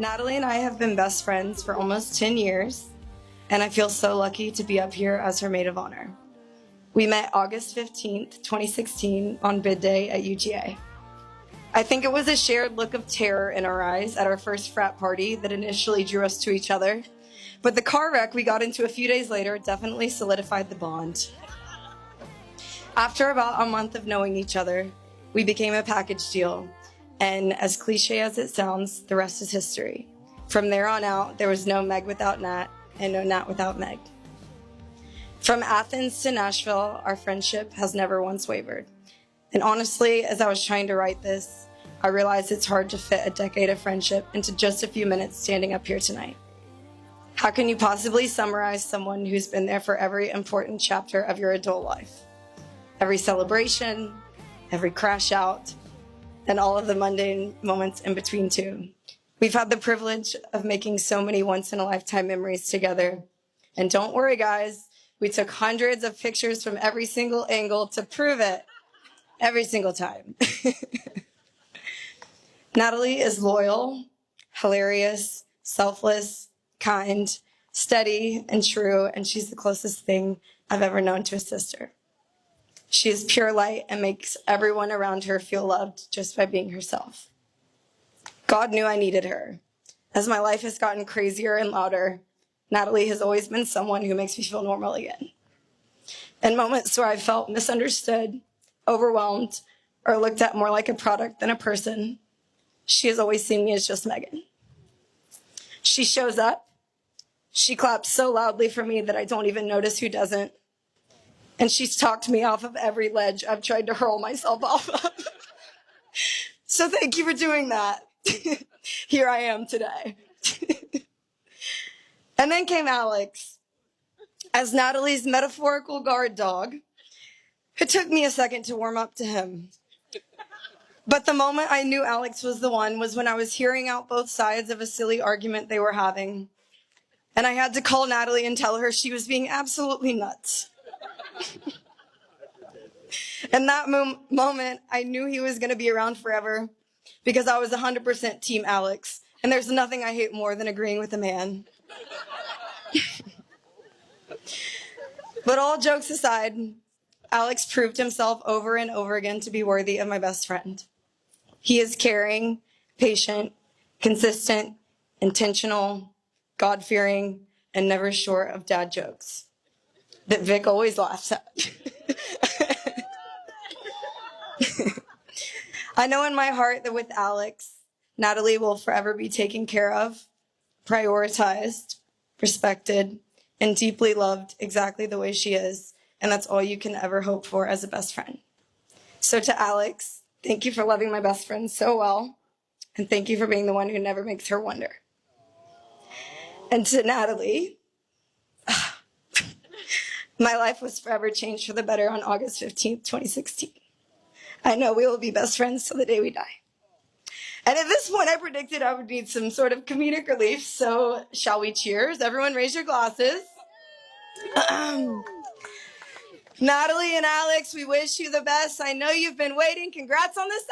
Natalie and I have been best friends for almost 10 years, and I feel so lucky to be up here as her maid of honor. We met August 15th, 2016 on bid day at UGA. I think it was a shared look of terror in our eyes at our first frat party that initially drew us to each other, but the car wreck we got into a few days later definitely solidified the bond. After about a month of knowing each other, we became a package deal. And as cliche as it sounds, the rest is history. From there on out, there was no Meg without Nat and no Nat without Meg. From Athens to Nashville, our friendship has never once wavered. And honestly, as I was trying to write this, I realized it's hard to fit a decade of friendship into just a few minutes standing up here tonight. How can you possibly summarize someone who's been there for every important chapter of your adult life? Every celebration, every crash out, and all of the mundane moments in between too. We've had the privilege of making so many once-in-a-lifetime memories together. And don't worry, guys, we took hundreds of pictures from every single angle to prove it, every single time. Natalie is loyal, hilarious, selfless, kind, steady, and true, and she's the closest thing I've ever known to a sister. She is pure light and makes everyone around her feel loved just by being herself. God knew I needed her. As my life has gotten crazier and louder, Natalie has always been someone who makes me feel normal again. In moments where I felt misunderstood, overwhelmed, or looked at more like a product than a person, she has always seen me as just Megan. She shows up. She claps so loudly for me that I don't even notice who doesn't. And she's talked me off of every ledge I've tried to hurl myself off of. So thank you for doing that. Here I am today. And then came Alex, as Natalie's metaphorical guard dog. It took me a second to warm up to him. But the moment I knew Alex was the one was when I was hearing out both sides of a silly argument they were having. And I had to call Natalie and tell her she was being absolutely nuts. In that moment, I knew he was going to be around forever because I was 100% Team Alex, and there's nothing I hate more than agreeing with a man. But all jokes aside, Alex proved himself over and over again to be worthy of my best friend. He is caring, patient, consistent, intentional, God-fearing, and never short of dad jokes that Vic always laughs at. I know in my heart that with Alex, Natalie will forever be taken care of, prioritized, respected, and deeply loved exactly the way she is. And that's all you can ever hope for as a best friend. So to Alex, thank you for loving my best friend so well. And thank you for being the one who never makes her wonder. And to Natalie, my life was forever changed for the better on August 15th, 2016. I know we will be best friends till the day we die. And at this point, I predicted I would need some sort of comedic relief, so shall we cheers? Everyone raise your glasses. Natalie and Alex, we wish you the best. I know you've been waiting. Congrats on this.